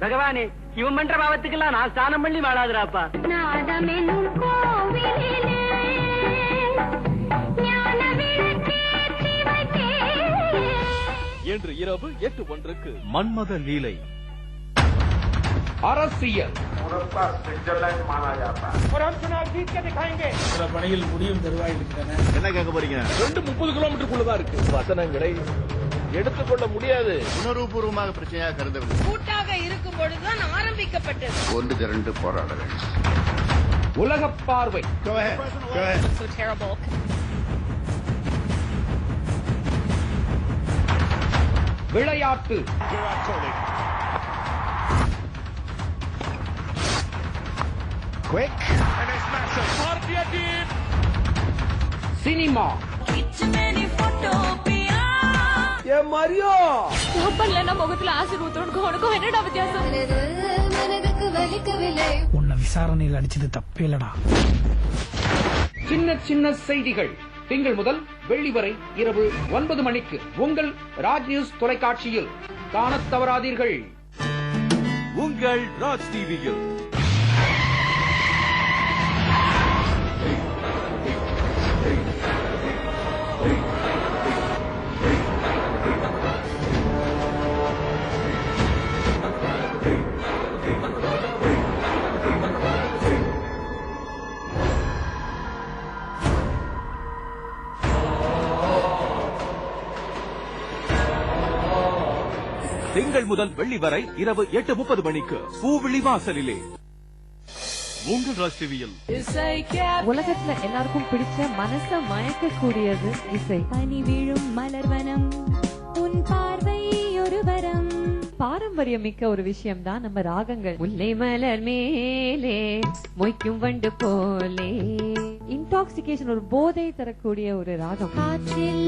பகவானே, இவன் பண்ற பாவத்துக்கெல்லாம் நான் ஸ்நானம் பண்ணி வாழாதுராப்பா. என்று இரவு 8:01 மன்மத லீலை. அரசியல் பணியில் முடியும் தருவாய் இருக்கிறன. என்ன கேட்க போறீங்க? 30 கிலோமீட்டருக்குள்ளதான் இருக்கு. வசனங்களை எடுத்துக்கொள்ள முடியாது. உணர்வுபூர்வமாக பிரச்சனையாக கருதவில்லை. கூட்டாக இருக்கும் பொழுதுதான் ஆரம்பிக்கப்பட்டது. ஒன்று திரண்டு போராட வேண்டும். உலக பார்வை. So terrible. விளையாட்டு. சினிமா. மரியோ முகத்துல ஆசிர் ஊத்துறதுக்கும் என்னடா வித்தியாசம்? உன்னை விசாரணையில் அடிச்சது தப்பே இல்லடா. சின்ன சின்ன செய்திகள் திங்கள் முதல் வெள்ளி வரை இரவு 9 மணிக்கு உங்கள் ராஜ் நியூஸ் தொலைக்காட்சியில் காணத் தவறாதீர்கள். உங்கள் ராஜ் டிவியில் திங்கள் முதல் வெள்ளி வரை இரவு 8:30 மணிக்கு பூவிழி வாசலிலே உங்கள் ராஜ் டிவியில். உலகத்துல எல்லாருக்கும் பிடிச்ச மனச மயக்கக்கூடியது இசை. பனி விழும் மலர்வனம் உன் பார்வை ஒரு வரம். பாரம்பரியம் மிக்க ஒரு விஷயம் தான் நம்ம ராகங்கள். முல்லை மலர் மேலே மொய்க்கும் வண்டு போலே. இன்டாக்சிகேஷன், ஒரு போதை தரக்கூடிய ஒரு ராகம். காற்றில்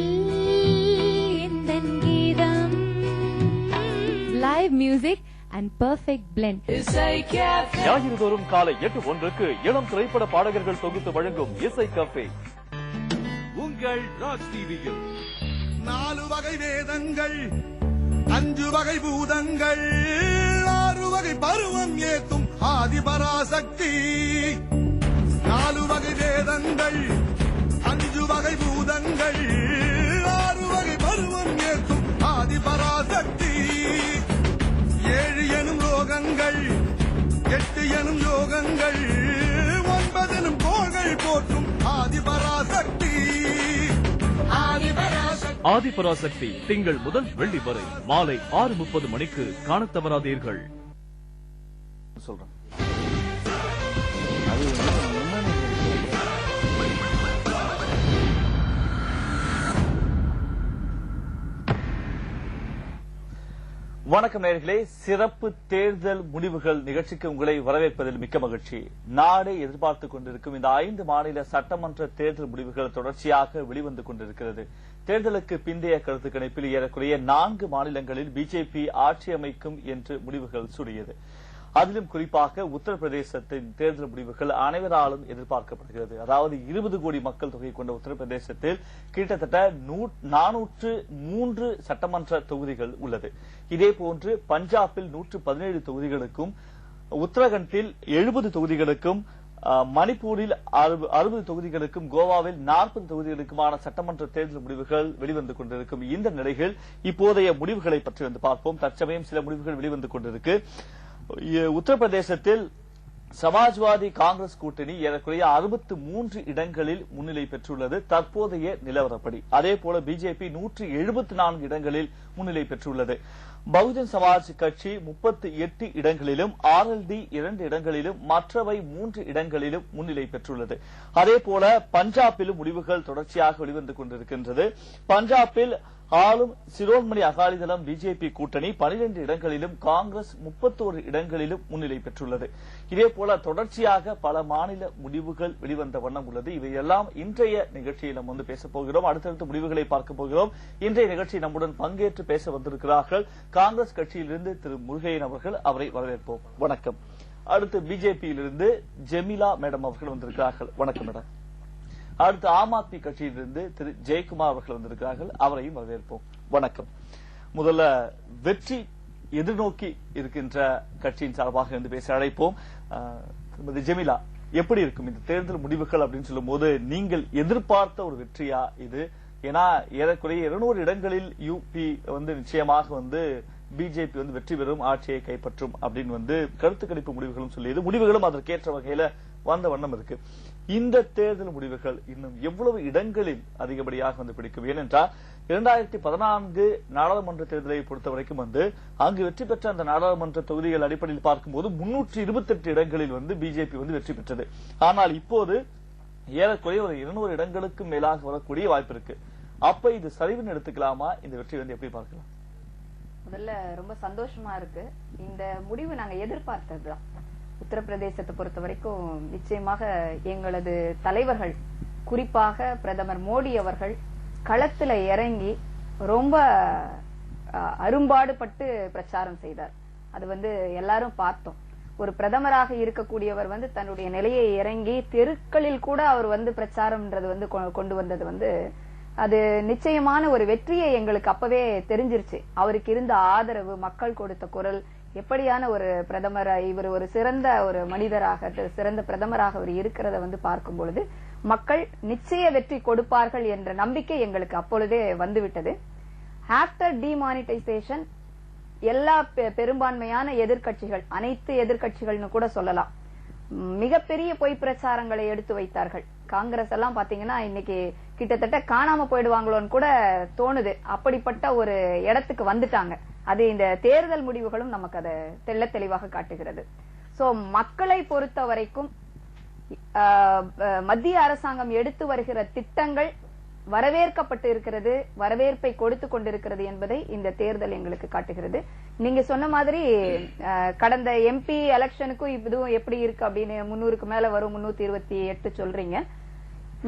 எந்தன் கீதம். Live music and perfect blend. ஞாயிறு தோறும் காலை 8:01 இளம் திரைப்பட பாடகர்கள் தொகுத்து வழங்கும் இசை கஃபே உங்கள் ராஜ் டிவியில். 4 வகை வேதங்கள், 5 வகை பூதங்கள், 6 வகை பருவம் ஏத்தும் ஆதிபராசக்தி. 4 வகை வேதங்கள், 5 வகை பூதங்கள், 6 வகை பருவம் ஏத்தும் ஆதிபராசக்தி. 7 எனும் லோகங்கள், 8 எனும் யோகங்கள், 9 எனும் கோள்கள் போற்றும் ஆதிபராசக்தி. ஆதிபராசக்தி திங்கள் முதல் வெள்ளி வரை மாலை 6:30 மணிக்கு காணத் தவறாதீர்கள். சொல்றேன். வணக்கம் நேயர்களே, சிறப்பு தேர்தல் முடிவுகள் நிகழ்ச்சிக்கு உங்களை வரவேற்பதில் மிக்க மகிழ்ச்சி. நாடே எதிர்பார்த்துக் கொண்டிருக்கும் இந்த 5 மாநில சட்டமன்ற தேர்தல் முடிவுகள் தொடர்ச்சியாக வெளிவந்து கொண்டிருக்கிறது. தேர்தலுக்கு பிந்தைய கருத்து கணிப்பில் ஏறக்குறைய 4 மாநிலங்களில் பிஜேபி ஆட்சி அமைக்கும் என்று முடிவுகள் சூடியது. அதிலும் குறிப்பாக உத்தரப்பிரதேசத்தின் தேர்தல் முடிவுகள் அனைவராலும் எதிர்பார்க்கப்படுகிறது. அதாவது 20 கோடி மக்கள் தொகை கொண்ட உத்தரப்பிரதேசத்தில் கிட்டத்தட்ட 403 சட்டமன்ற தொகுதிகள் உள்ளது. இதேபோன்று பஞ்சாபில் 117 தொகுதிகளுக்கும், உத்தரகண்டில் 70 தொகுதிகளுக்கும், மணிப்பூரில் 60 தொகுதிகளுக்கும், கோவாவில் 40 தொகுதிகளுக்குமான சட்டமன்ற தேர்தல் முடிவுகள் வெளிவந்து கொண்டிருக்கும். இந்த நிலையில் இப்போதைய முடிவுகளை பற்றி வந்து பார்ப்போம். தற்சமயம் சில முடிவுகள் வெளிவந்து கொண்டிருக்கு. உத்தரப்பிரதேசத்தில் சமாஜ்வாதி காங்கிரஸ் கூட்டணி ஏறக்குறைய 63 இடங்களில் முன்னிலை பெற்றுள்ளது தற்போதைய நிலவரப்படி. அதேபோல பிஜேபி 174 இடங்களில் முன்னிலை பெற்றுள்ளது. பகுஜன் சமாஜ் கட்சி 38 இடங்களிலும், RLD 2 இடங்களிலும், மற்றவை 3 இடங்களிலும் முன்னிலை பெற்றுள்ளது. அதேபோல பஞ்சாபிலும் முடிவுகள் தொடர்ச்சியாக வெளிவந்து கொண்டிருக்கின்றது. பஞ்சாபில் ஆளும் சிரோன்மணி அகாலிதளம் பிஜேபி கூட்டணி 12 இடங்களிலும், காங்கிரஸ் 31 இடங்களிலும் முன்னிலை பெற்றுள்ளது. இதேபோல தொடர்ச்சியாக பல மாநில முடிவுகள் வெளிவந்த வண்ணம் உள்ளது. இவையெல்லாம் இன்றைய நிகழ்ச்சியில் நாம் வந்து பேசப் போகிறோம். அடுத்தடுத்த முடிவுகளை பார்க்க போகிறோம். இன்றைய நிகழ்ச்சி நம்முடன் பங்கேற்று பேச வந்திருக்கிறார்கள் காங்கிரஸ் கட்சியிலிருந்து திரு முருகையன் அவர்கள். அவரை வரவேற்போம். வணக்கம். அடுத்து பிஜேபியிலிருந்து ஜெமிலா மேடம் அவர்கள் வந்திருக்கிறார்கள். வணக்கம் மேடம். அடுத்து ஆம் ஆத்மி கட்சியிலிருந்து திரு ஜெயக்குமார் அவர்கள் வந்திருக்கிறார்கள். அவரையும் வரவேற்போம். வணக்கம். முதல்ல வெற்றி எதிர்நோக்கி இருக்கின்ற கட்சியின் சார்பாக இருந்து பேச அழைப்போம். திருமதி ஜெமிலா, எப்படி இருக்கும் இந்த தேர்தல் முடிவுகள் அப்படின்னு சொல்லும் போது நீங்கள் எதிர்பார்த்த ஒரு வெற்றியா இது? ஏன்னா ஏறக்குறைய 200 இடங்களில் யூபி நிச்சயமாக பிஜேபி வெற்றி பெறும், ஆட்சியை கைப்பற்றும் அப்படின்னு கருத்து கணிப்பு முடிவுகளும் சொல்லியது. முடிவுகளும் அதற்கேற்ற வகையில வந்த வண்ணம் இருக்கு. இந்த தேர்தல் முடிவுகள் இன்னும் எவ்வளவு இடங்களில் அதிகப்படியாக பிடிக்கும்? ஏனென்றால் 2014 நாடாளுமன்ற தேர்தலை பொறுத்த வரைக்கும் அங்கு வெற்றி பெற்ற அந்த நாடாளுமன்ற தொகுதிகள் அடிப்படையில் பார்க்கும்போது 328 இடங்களில் பிஜேபி வெற்றி பெற்றது. ஆனால் இப்போது ஏறக்குறைய ஒரு 200 இடங்களுக்கு மேலாக வரக்கூடிய வாய்ப்பு இருக்கு. அப்ப இது சரிவுன்னு எடுத்துக்கலாமா? இந்த வெற்றி எப்படி பார்க்கலாம்? முதல்ல ரொம்ப சந்தோஷமா இருக்கு. இந்த முடிவு நாங்க எதிர்பார்த்ததுதான். உத்தரப்பிரதேசத்தை பொறுத்த வரைக்கும் நிச்சயமாக எங்களது தலைவர்கள், குறிப்பாக பிரதமர் மோடி அவர்கள் களத்துல இறங்கி ரொம்ப அரும்பாடுபட்டு பிரச்சாரம் செய்தார். அது எல்லாரும் பார்த்தோம். ஒரு பிரதமராக இருக்கக்கூடியவர் தன்னுடைய நிலையை இறங்கி தெருக்களில் கூட அவர் பிரச்சாரம்ன்றது கொண்டு வந்தது அது நிச்சயமான ஒரு வெற்றியை எங்களுக்கு அப்பவே தெரிஞ்சிருச்சு. அவருக்கு இருந்த ஆதரவு, மக்கள் கொடுத்த குரல், எப்படியான ஒரு பிரதமர் இவர், ஒரு சிறந்த ஒரு மனிதராக, சிறந்த பிரதமராக அவர் இருக்கிறத பார்க்கும் பொழுது மக்கள் நிச்சய வெற்றி கொடுப்பார்கள் என்ற நம்பிக்கை எங்களுக்கு அப்பொழுதே வந்துவிட்டது. ஆஃப்டர் டிமானிட்டைசேஷன் எல்லா பெரும்பான்மையான எதிர்கட்சிகள், அனைத்து எதிர்கட்சிகள்னு கூட சொல்லலாம், மிகப்பெரிய பொய் பிரச்சாரங்களை எடுத்து வைத்தார்கள். காங்கிரஸ் எல்லாம் பாத்தீங்கன்னா இன்னைக்கு கிட்டத்தட்ட காணாம போயிடுவாங்களோன்னு கூட தோணுது. அப்படிப்பட்ட ஒரு இடத்துக்கு வந்துட்டாங்க. அது இந்த தேர்தல் முடிவுகளும் நமக்கு அதை தெள்ள தெளிவாக காட்டுகிறது. சோ மக்களை பொறுத்த வரைக்கும் மத்திய அரசாங்கம் எடுத்து வருகிற திட்டங்கள் வரவேற்கப்பட்டு இருக்கிறது, வரவேற்பை கொடுத்து கொண்டிருக்கிறது என்பதை இந்த தேர்தல் எங்களுக்கு காட்டுகிறது. நீங்க சொன்ன மாதிரி கடந்த எம்பி எலெக்ஷனுக்கும் இதுவும் எப்படி இருக்கு அப்படின்னு 300க்கு மேல வரும், 328 சொல்றீங்க.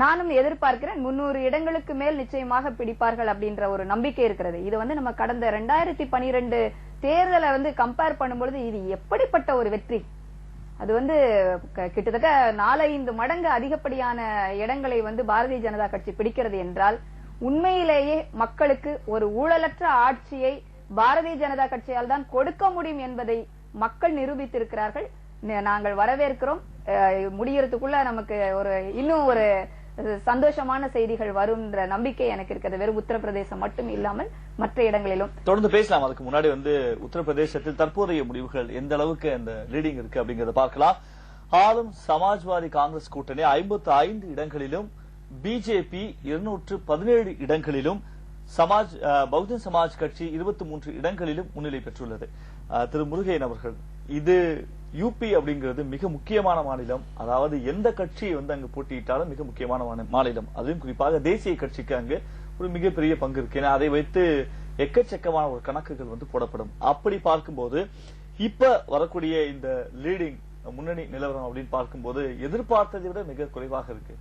நானும் எதிர்பார்க்கிறேன் 300 இடங்களுக்கு மேல் நிச்சயமாக பிடிப்பார்கள் அப்படின்ற ஒரு நம்பிக்கை இருக்கிறது. இது நம்ம கடந்த 2012 தேர்தலை கம்பேர் பண்ணும்பொழுது இது எப்படிப்பட்ட ஒரு வெற்றி! அது கிட்டத்தட்ட 4-5 மடங்கு அதிகப்படியான இடங்களை பாரதிய ஜனதா கட்சி பிடிக்கிறது என்றால் உண்மையிலேயே மக்களுக்கு ஒரு ஊழலற்ற ஆட்சியை பாரதிய ஜனதா கட்சியால் தான் கொடுக்க முடியும் என்பதை மக்கள் நிரூபித்திருக்கிறார்கள். நாங்கள் வரவேற்கிறோம். முடியறதுக்குள்ள நமக்கு இன்னும் ஒரு சந்தோஷமான செய்திகள் வரும் நம்பிக்கை எனக்கு இருக்கிறது. வெறும் உத்தரப்பிரதேசம் மட்டும் இல்லாமல் மற்ற இடங்களிலும் தொடர்ந்து பேசலாம். அதுக்கு முன்னாடி உத்தரப்பிரதேசத்தில் தற்போதைய முடிவுகள் எந்த அளவுக்கு அந்த லீடிங் இருக்கு அப்படிங்கறத பார்க்கலாம். ஆளும் சமாஜ்வாதி காங்கிரஸ் கூட்டணி 55 இடங்களிலும், பிஜேபி 217 இடங்களிலும், பகுஜன் சமாஜ் கட்சி 23 இடங்களிலும் முன்னிலை பெற்றுள்ளது. திரு முருகையன் அவர்கள், இது யூபி அப்படிங்கிறது மிக முக்கியமான மாநிலம். அதாவது எந்த கட்சி அங்கு போட்டியிட்டாலும் மிக முக்கியமான மாநிலம். அதுவும் குறிப்பாக தேசிய கட்சிக்கு அங்கு ஒரு மிகப்பெரிய பங்கு இருக்கு. ஏன்னா அதை வைத்து எக்கச்சக்கமான ஒரு கணக்குகள் போடப்படும். அப்படி பார்க்கும்போது இப்ப வரக்கூடிய இந்த லீடிங் முன்னணி நிலவரம் அப்படின்னு பார்க்கும்போது எதிர்பார்த்ததை விட மிக குறைவாக இருக்கு.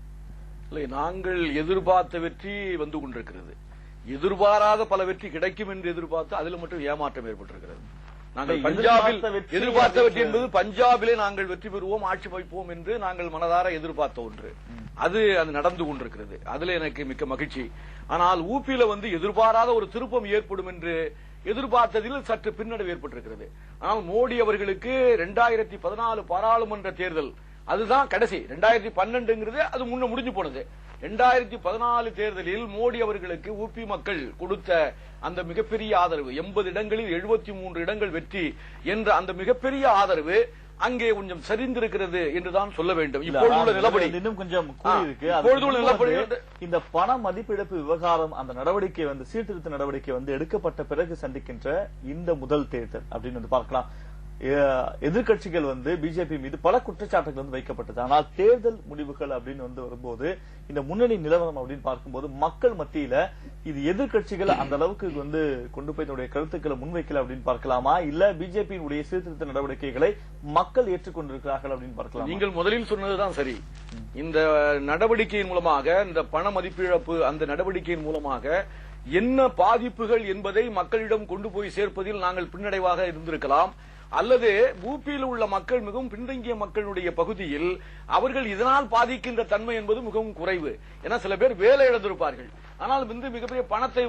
இல்லை, நாங்கள் எதிர்பார்த்த வெற்றி வந்து கொண்டிருக்கிறது. எதிர்பாராத பல வெற்றி கிடைக்கும் என்று எதிர்பார்த்து அதில் மட்டும் ஏமாற்றம் ஏற்பட்டிருக்கிறது. நாங்கள் பஞ்சாபில் எதிர்பார்த்த வெற்றி என்பது பஞ்சாபிலே நாங்கள் வெற்றி பெறுவோம், ஆட்சி வைப்போம் என்று நாங்கள் மனதார எதிர்பார்த்த ஒன்று. அது நடந்து கொண்டிருக்கிறது. அதுல எனக்கு மிக்க மகிழ்ச்சி. ஆனால் ஊபியில எதிர்பாராத ஒரு திருப்பம் ஏற்படும் என்று எதிர்பார்த்ததில் சற்று பின்னடைவு ஏற்பட்டிருக்கிறது. ஆனால் மோடி அவர்களுக்கு 2014 பாராளுமன்ற தேர்தல் அதுதான் கடைசி. 2012 அது முன்ன முடிஞ்சு போனது. 2014 தேர்தலில் மோடி அவர்களுக்கு ஊபி மக்கள் கொடுத்த அந்த மிகப்பெரிய ஆதரவு, 80 இடங்களில் 73 இடங்கள் வெற்றி என்ற அந்த மிகப்பெரிய ஆதரவு அங்கே கொஞ்சம் சரிந்திருக்கிறது என்றுதான் சொல்ல வேண்டும். இப்பொழுதுள்ள நிலப்படி இன்னும் கொஞ்சம் கூடியிருக்கு. இந்த பண மதிப்பிழப்பு விவகாரம், அந்த நடவடிக்கை சீர்திருத்த நடவடிக்கை எடுக்கப்பட்ட பிறகு சந்திக்கின்ற இந்த முதல் தேர்தல் அப்படின்னு பார்க்கலாம். எதிர்கட்சிகள் பிஜேபி மீது பல குற்றச்சாட்டுகள் வைக்கப்பட்டது. ஆனால் தேர்தல் முடிவுகள் அப்படின்னு வரும்போது இந்த முன்னணி நிலவரம் அப்படின்னு பார்க்கும்போது மக்கள் மத்தியில இது எதிர்கட்சிகள் அந்த அளவுக்கு கொண்டு போய் தன்னுடைய கருத்துக்களை முன்வைக்கல அப்படின்னு பார்க்கலாமா, இல்ல பிஜேபியினுடைய சீர்திருத்த நடவடிக்கைகளை மக்கள் ஏற்றுக்கொண்டிருக்கிறார்கள் அப்படின்னு பார்க்கலாம்? நீங்கள் முதலில் சொன்னதுதான் சரி. இந்த நடவடிக்கையின் மூலமாக, இந்த பண மதிப்பிழப்பு அந்த நடவடிக்கையின் மூலமாக என்ன பாதிப்புகள் என்பதை மக்களிடம் கொண்டு போய் சேர்ப்பதில் நாங்கள் பின்னடைவாக இருந்திருக்கலாம். அல்லது ஊபியில் உள்ள மக்கள் மிகவும் பின்தங்கிய மக்களுடைய பகுதியில் அவர்கள் இதனால் பாதிக்கின்ற தன்மை என்பது மிகவும் குறைவு. ஏன்னா சில பேர் வேலை இழந்திருப்பார்கள், ஆனால் மிகப்பெரிய பணத்தை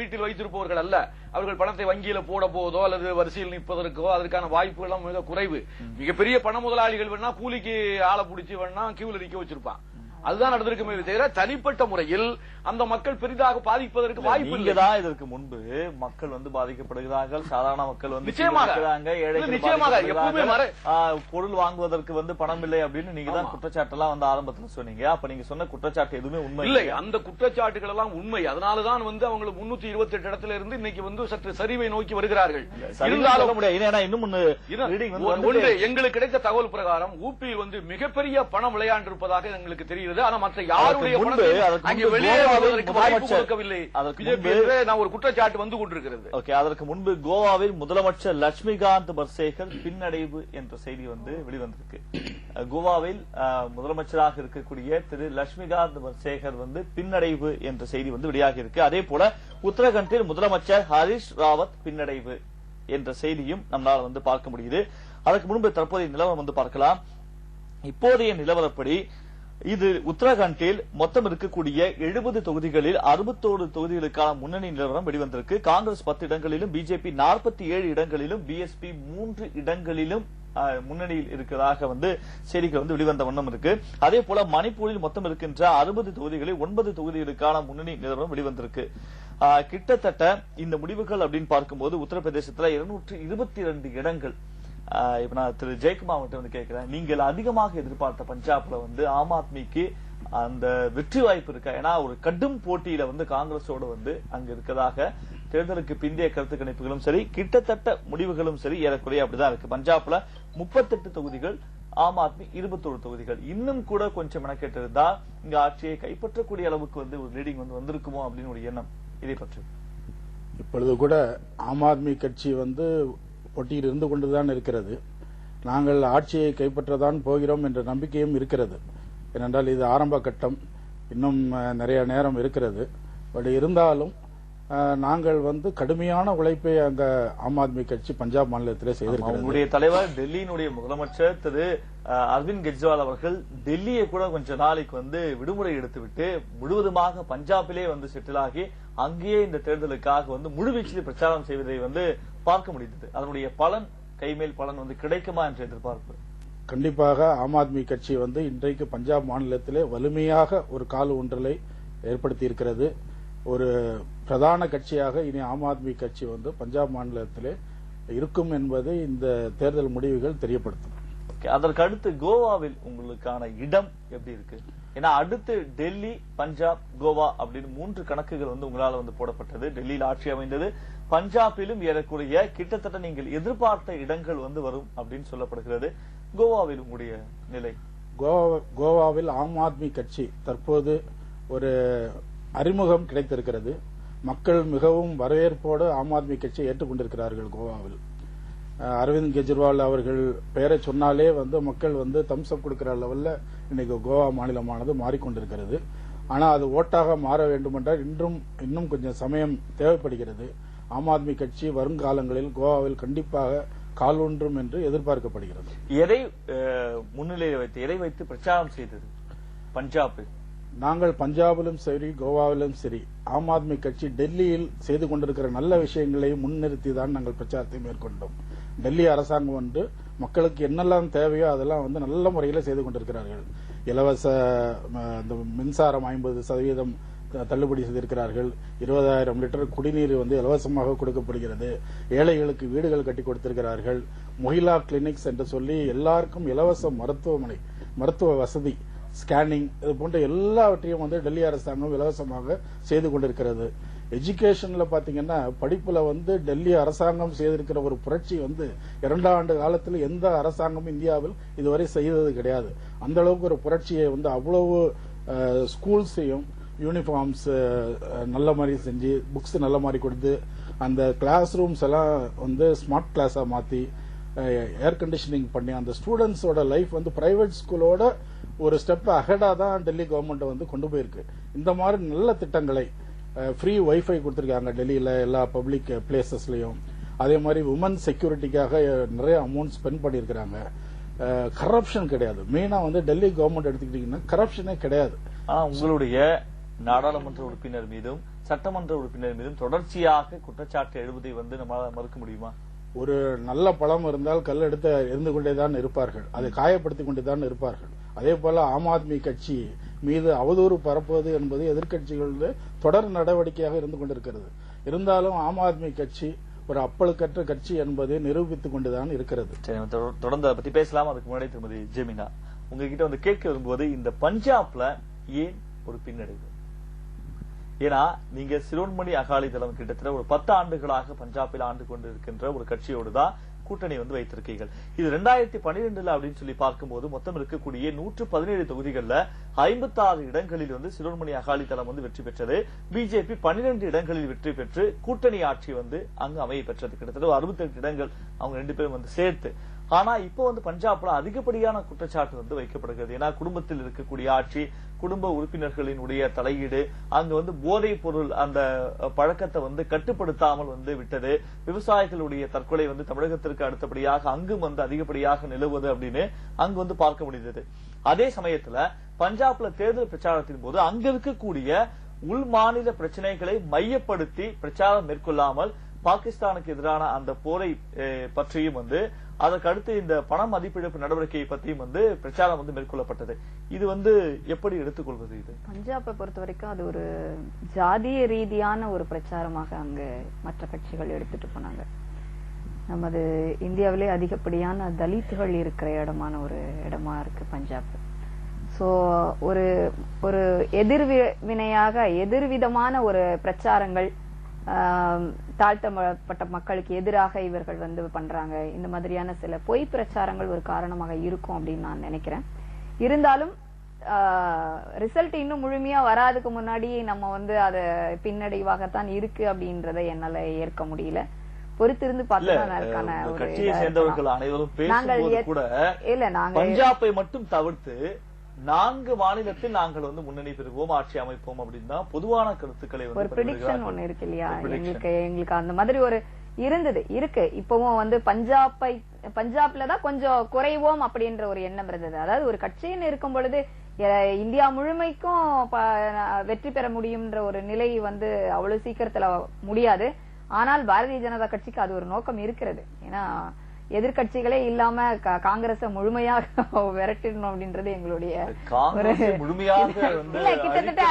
வீட்டில் வைத்திருப்பவர்கள் அல்ல. அவர்கள் பணத்தை வங்கியில போட போவதோ அல்லது வரிசையில் நிற்பதற்கோ அதற்கான வாய்ப்புகள் மிக குறைவு. மிகப்பெரிய பண முதலாளிகள் வேணா கூலிக்கு ஆளை பிடிச்சி வேணா கியூல நிக்க வச்சிருப்பான். அதுதான் நடந்திருக்குமே தவிர தனிப்பட்ட முறையில் அந்த மக்கள் பெரிதாக பாதிப்பதற்கு வாய்ப்பு இல்லை. இதற்கு முன்பு மக்கள் பாதிக்கப்படுகிறார்கள், சாதாரண மக்கள் நிச்சயமாக பொருள் வாங்குவதற்கு பணம் இல்லை அப்படின்னு நீங்க தான் குற்றச்சாட்டெல்லாம் ஆரம்பத்தில் சொன்னீங்க. அப்ப நீங்க சொன்ன குற்றச்சாட்டு எதுவுமே உண்மை இல்லை. அந்த குற்றச்சாட்டுகள் எல்லாம் உண்மை. அதனாலதான் அவங்க 328 இடத்துல இருந்து இன்னைக்கு சற்று சரிவை நோக்கி வருகிறார்கள். ஒன்று எங்களுக்கு கிடைத்த தகவல் பிரகாரம் ஊபியில் மிகப்பெரிய பணம் விளையாண்டிருப்பதாக எங்களுக்கு தெரியும். மற்ற யாருடைய அங்கே வெளியேறுவதற்கு வாய்ப்பு கொடுக்கவில்லை. நான் ஒரு குற்றச்சாட்டு வந்து கொண்டிருக்கிறது. அதற்கு முன்பு கோவாவில் முதலமைச்சர் லட்சுமிகாந்த் பர்சேகர் பின்னடைவு என்ற செய்தி வெளிவந்திருக்கு. கோவாவில் முதலமைச்சராக இருக்கக்கூடிய திரு லட்சுமிகாந்த் பர்சேகர் பின்னடைவு என்ற செய்தி வெளியாகி இருக்கு. அதே போல உத்தரகண்டில் முதலமைச்சர் ஹரிஷ் ராவத் பின்னடைவு என்ற செய்தியும் நம்மளால் பார்க்க முடியுது. அதற்கு முன்பு தற்போதைய நிலவரம் பார்க்கலாம். இப்போதைய நிலவரப்படி இது உத்தரகாண்டில் மொத்தம் இருக்கக்கூடிய 70 தொகுதிகளில் 61 தொகுதிகளுக்கான முன்னணி நிலவரம் வெளிவந்திருக்கு. காங்கிரஸ் 10 இடங்களிலும், பிஜேபி 47 இடங்களிலும், பிஎஸ்பி 3 இடங்களிலும் முன்னணியில் இருக்கிறதாக செய்திகள் வெளிவந்த வண்ணம் இருக்கு. அதே போல மணிப்பூரில் மொத்தம் இருக்கின்ற 60 தொகுதிகளில் 9 தொகுதிகளுக்கான முன்னணி நிலவரம் வெளிவந்திருக்கு. கிட்டத்தட்ட இந்த முடிவுகள் அப்படின்னு பார்க்கும்போது உத்தரப்பிரதேசத்துல 222 இடங்கள். இப்ப நான் திரு ஜெயக்குமார் மட்டும் கேட்கிறேன், நீங்கள் அதிகமாக எதிர்பார்த்த பஞ்சாப்ல ஆம் ஆத்மிக்கு அந்த வெற்றி வாய்ப்பு இருக்கா? ஏன்னா ஒரு கடும் போட்டியில காங்கிரஸோடு அங்க இருக்கதாக தேர்தலுக்கு பிந்தைய கருத்து கணிப்புகளும் சரி, கிட்டத்தட்ட முடிவுகளும் சரி ஏறக்குறைய அப்படிதான் இருக்கு. பஞ்சாப்ல 38 தொகுதிகள், ஆம் ஆத்மி 21 தொகுதிகள். இன்னும் கூட கொஞ்சம் மெனக்கெட்டு இருந்தா இங்க ஆட்சியை கைப்பற்றக்கூடிய அளவுக்கு ஒரு லீடிங் வந்திருக்குமோ அப்படின்னு ஒரு எண்ணம். இதை பற்றி இப்பொழுது கூட ஆம் ஆத்மி கட்சி போட்டியில் இருந்து கொண்டுதான் இருக்கிறது. நாங்கள் ஆட்சியை கைப்பற்றதான் போகிறோம் என்ற நம்பிக்கையும் இருக்கிறது. ஏனென்றால் இது ஆரம்ப கட்டம், இன்னும் நிறைய நேரம் இருக்கிறது. பட் இருந்தாலும் நாங்கள் கடுமையான உழைப்பை அங்க ஆம் ஆத்மி கட்சி பஞ்சாப் மாநிலத்திலே செய்திருக்கிறது. உங்களுடைய தலைவர் டெல்லியினுடைய முதலமைச்சர் திரு அரவிந்த் கெஜ்ரிவால் அவர்கள் டெல்லியை கூட கொஞ்ச நாளைக்கு விடுமுறை எடுத்துவிட்டு முழுவதுமாக பஞ்சாபிலே செட்டில் ஆகி அங்கேயே இந்த தேர்தலுக்காக முழுவீச்சில் பிரச்சாரம் செய்வதை பார்க்க முடிந்தது. அதனுடைய பலன், கைமேல் பலன் கிடைக்குமா என்ற எதிர்பார்ப்பு? கண்டிப்பாக ஆம் ஆத்மி கட்சி இன்றைக்கு பஞ்சாப் மாநிலத்திலே வலிமையாக ஒரு கால் ஊன்றலை ஏற்படுத்தி இருக்கிறது. ஒரு பிரதான கட்சியாக இனி ஆம் ஆத்மி கட்சி பஞ்சாப் மாநிலத்திலே இருக்கும் என்பதை இந்த தேர்தல் முடிவுகள் தெரியப்படுத்தும். அதற்கு அடுத்து கோவாவில் உங்களுக்கான இடம் எப்படி இருக்கு? ஏன்னா அடுத்து டெல்லி, பஞ்சாப், கோவா அப்படின்னு 3 கணக்குகள் உங்களால போடப்பட்டது. டெல்லியில் ஆட்சி அமைந்தது, பஞ்சாபிலும் ஏறக்குறைய கிட்டத்தட்ட நீங்கள் எதிர்பார்த்த இடங்கள் வரும் அப்படின்னு சொல்லப்படுகிறது. கோவாவில் உங்களுடைய நிலை? கோவாவில் ஆம் ஆத்மி கட்சி தற்போது ஒரு அறிமுகம் கிடைத்திருக்கிறது. மக்கள் மிகவும் வரவேற்போடு ஆம் ஆத்மி கட்சியை ஏற்றுக்கொண்டிருக்கிறார்கள். கோவாவில் அரவிந்த் கெஜ்ரிவால் அவர்கள் பெயரை சொன்னாலே மக்கள் தம்ஸ் அப் கொடுக்கிற லெவல்ல இன்னைக்கு கோவா மாநிலமானது மாறிக்கொண்டிருக்கிறது. ஆனா அது ஓட்டாக மாற வேண்டும் என்றால் இன்னும் கொஞ்சம் சமயம் தேவைப்படுகிறது. ஆம் ஆத்மி கட்சி வருங்காலங்களில் கோவாவில் கண்டிப்பாக காலூன்றும் என்று எதிர்பார்க்கப்படுகிறது. எதை முன்னிலையில் வைத்து, எதை வைத்து பிரச்சாரம் செய்தது பஞ்சாபில்? நாங்கள் பஞ்சாபிலும் சரி, கோவாவிலும் சரி, ஆம் ஆத்மி கட்சி டெல்லியில் செய்து கொண்டிருக்கிற நல்ல விஷயங்களை முன்னிறுத்தி தான் நாங்கள் பிரச்சாரத்தை மேற்கொண்டோம். டெல்லி அரசாங்கம் மக்களுக்கு என்னெல்லாம் தேவையோ அதெல்லாம் நல்ல முறையில் செய்து கொண்டிருக்கிறார்கள். இலவச மின்சாரம் 50% தள்ளுபடி செய்திருக்கிறார்கள். 20,000 லிட்டர் குடிநீர் இலவசமாக கொடுக்கப்படுகிறது. ஏழைகளுக்கு வீடுகள் கட்டி கொடுத்திருக்கிறார்கள். மொஹிலா கிளினிக்ஸ் என்று சொல்லி எல்லாருக்கும் இலவச மருத்துவ வசதி, ஸ்கேனிங், இது போன்ற எல்லாவற்றையும் டெல்லி அரசாங்கம் இலவசமாக செய்து கொண்டிருக்கிறது. எஜுகேஷன்ல பாத்தீங்கன்னா படிப்புல டெல்லி அரசாங்கம் செய்திருக்கிற ஒரு புரட்சி 2 ஆண்டு காலத்தில் எந்த அரசாங்கமும் இந்தியாவில் இதுவரை செய்தது கிடையாது. அந்த அளவுக்கு ஒரு புரட்சியை அவ்வளவு ஸ்கூல்ஸையும் யூனிஃபார்ம்ஸ் நல்ல மாதிரி செஞ்சு, புக்ஸ் நல்ல மாதிரி கொடுத்து, அந்த கிளாஸ் ரூம்ஸ் எல்லாம் ஸ்மார்ட் கிளாஸா மாத்தி, ஏர் கண்டிஷனிங் பண்ணி, அந்த ஸ்டூடெண்ட்ஸோட லைஃப் பிரைவேட் ஸ்கூலோட ஒரு ஸ்டெப் அஹெடா தான் டெல்லி கவர்மெண்ட் கொண்டு போயிருக்கு. இந்த மாதிரி நல்ல திட்டங்களை, ஃப்ரீ வைஃபை கொடுத்திருக்காங்க டெல்லியில எல்லா பப்ளிக் பிளேசஸ்லயும். அதே மாதிரி உமன் செக்யூரிட்டிக்காக நிறைய அமௌண்ட் ஸ்பெண்ட் பண்ணியிருக்கிறாங்க. கரப்ஷன் கிடையாது. மெயினா வந்து டெல்லி கவர்மெண்ட் எடுத்துக்கிட்டீங்கன்னா கரப்ஷனே கிடையாது. உங்களுடைய நாடாளுமன்ற உறுப்பினர் மீதும் சட்டமன்ற உறுப்பினர் மீதும் தொடர்ச்சியாக குற்றச்சாட்டு எழுவதை வந்து நம்மளால மறுக்க முடியுமா? ஒரு நல்ல பழம் இருந்தால் கல் எடுத்து இருந்து கொண்டேதான் இருப்பார்கள், அதை காயப்படுத்திக் கொண்டுதான் இருப்பார்கள். அதே போல ஆம் ஆத்மி கட்சி மீது அவதூறு பரப்புவது என்பது எதிர்க்கட்சிகளது தொடர் நடவடிக்கையாக இருந்து கொண்டிருக்கிறது. இருந்தாலும் ஆம் ஆத்மி கட்சி ஒரு அப்பழுக்கற்ற கட்சி என்பதை நிரூபித்துக் கொண்டுதான் இருக்கிறது. தொடர்ந்து அதை பத்தி பேசலாம். அதுக்கு முன்னாடி திருமதி ஜெமினா, உங்ககிட்ட வந்து கேட்க வரும்போது இந்த பஞ்சாப்ல ஏன் ஒரு பின்னடைவு? ஏன்னா நீங்க சிரோன்மணி அகாலிதளம் கிட்டத்தட்ட ஒரு 10 ஆண்டுகளாக பஞ்சாபில் ஆண்டு கொண்டு இருக்கின்ற ஒரு கட்சியோடு தான் கூட்டணி வந்து வைத்திருக்கீர்கள். இது 2012 அப்படின்னு சொல்லி பார்க்கும்போது மொத்தம் இருக்கக்கூடிய 117 தொகுதிகள்ல 56 இடங்களில் வந்து சிரோன்மணி அகாலிதளம் வந்து வெற்றி பெற்றது. பிஜேபி 12 இடங்களில் வெற்றி பெற்று கூட்டணி ஆட்சி வந்து அங்கு அமைய பெற்றது. கிட்டத்தட்ட 68 இடங்கள் அவங்க 2 பேரும் வந்து சேர்த்து. ஆனா இப்ப வந்து பஞ்சாப்ல அதிகப்படியான குற்றச்சாட்டு வந்து வைக்கப்படுகிறது. ஏன்னா குடும்பத்தில் இருக்கக்கூடிய ஆட்சி, குடும்ப உறுப்பினர்களினுடைய தலையீடு, அங்க வந்து போதைப் பொருள் அந்த பழக்கத்தை வந்து கட்டுப்படுத்தாமல் வந்து விட்டது, விவசாயிகளுடைய தற்கொலை வந்து தமிழகத்திற்கு அடுத்தபடியாக அங்கும் வந்து அதிகப்படியாக நிலவுவது அப்படின்னு அங்கு வந்து பார்க்க முடிந்தது. அதே சமயத்துல பஞ்சாப்ல தேர்தல் பிரச்சாரத்தின் போது அங்க இருக்கக்கூடிய உள் மாநில பிரச்சனைகளை மையப்படுத்தி பிரச்சாரம் மேற்கொள்ளாமல் பாகிஸ்தானுக்கு எதிரான அந்த போரை பற்றியும் வந்து அதற்கு அடுத்து இந்த பண மதிப்பிழப்பு நடவடிக்கையை பற்றியும் வந்து பிரச்சாரம் வந்து மேற்கொள்ளப்பட்டது. இது வந்து எப்படி எடுத்துக்கொள்வது? இது பஞ்சாபை பொறுத்த வரைக்கும் அது ஒரு ஜாதிய ரீதியான ஒரு பிரச்சாரமாக அங்கு மற்ற கட்சிகள் எடுத்துட்டு போனாங்க. நமது இந்தியாவிலே அதிகப்படியான தலித்துகள் இருக்கிற இடமா இருக்கு பஞ்சாப். சோ ஒரு எதிர்வினையாக எதிர்விதமான ஒரு பிரச்சாரங்கள், தாழ்த்தப்பட்ட மக்களுக்கு எதிராக இவர்கள் வந்து பண்றாங்க. இந்த மாதிரியான சில பொய் பிரச்சாரங்கள் ஒரு காரணமாக இருக்கும் அப்படின்னு நான் நினைக்கிறேன். இருந்தாலும் ரிசல்ட் இன்னும் முழுமையா வராதுக்கு முன்னாடி நம்ம வந்து அது பின்னடைவாகத்தான் இருக்கு அப்படின்றத என்னால ஏற்க முடியல. பொறுத்திருந்து பார்த்தா அதுக்கான கட்சியை சேர்ந்தவர்கள் அனைவரும் பேசும்போது கூட பஞ்சாபை மட்டும் தவிர்த்து 4 மாநிலத்தில் நாங்கள் வந்து முன்னணி பெறுவோம், ஆட்சி அமைப்போம் அப்படின்னு தான் பொதுவான கருத்துக்களை ஒரு ப்ரெடிக்ஷன் ஒண்ணு இருக்கு இல்லையா? எங்களுக்கு அந்த மாதிரி ஒரு இருக்கு. இப்பவும் வந்து பஞ்சாப்லதான் கொஞ்சம் குறைவோம் அப்படின்ற ஒரு எண்ணம் இருந்தது. அதாவது ஒரு கட்சின்னு இருக்கும் பொழுது இந்தியா முழுமைக்கும் வெற்றி பெற முடியும்ன்ற ஒரு நிலை வந்து அவ்வளவு சீக்கிரத்துல முடியாது. ஆனால் பாரதிய ஜனதா கட்சிக்கு அது ஒரு நோக்கம் இருக்கிறது. ஏன்னா எதிர்கட்சிகளே இல்லாம காங்கிரஸ முழுமையாக விரட்டிடணும் அப்படின்றது எங்களுடைய கிட்டத்தட்ட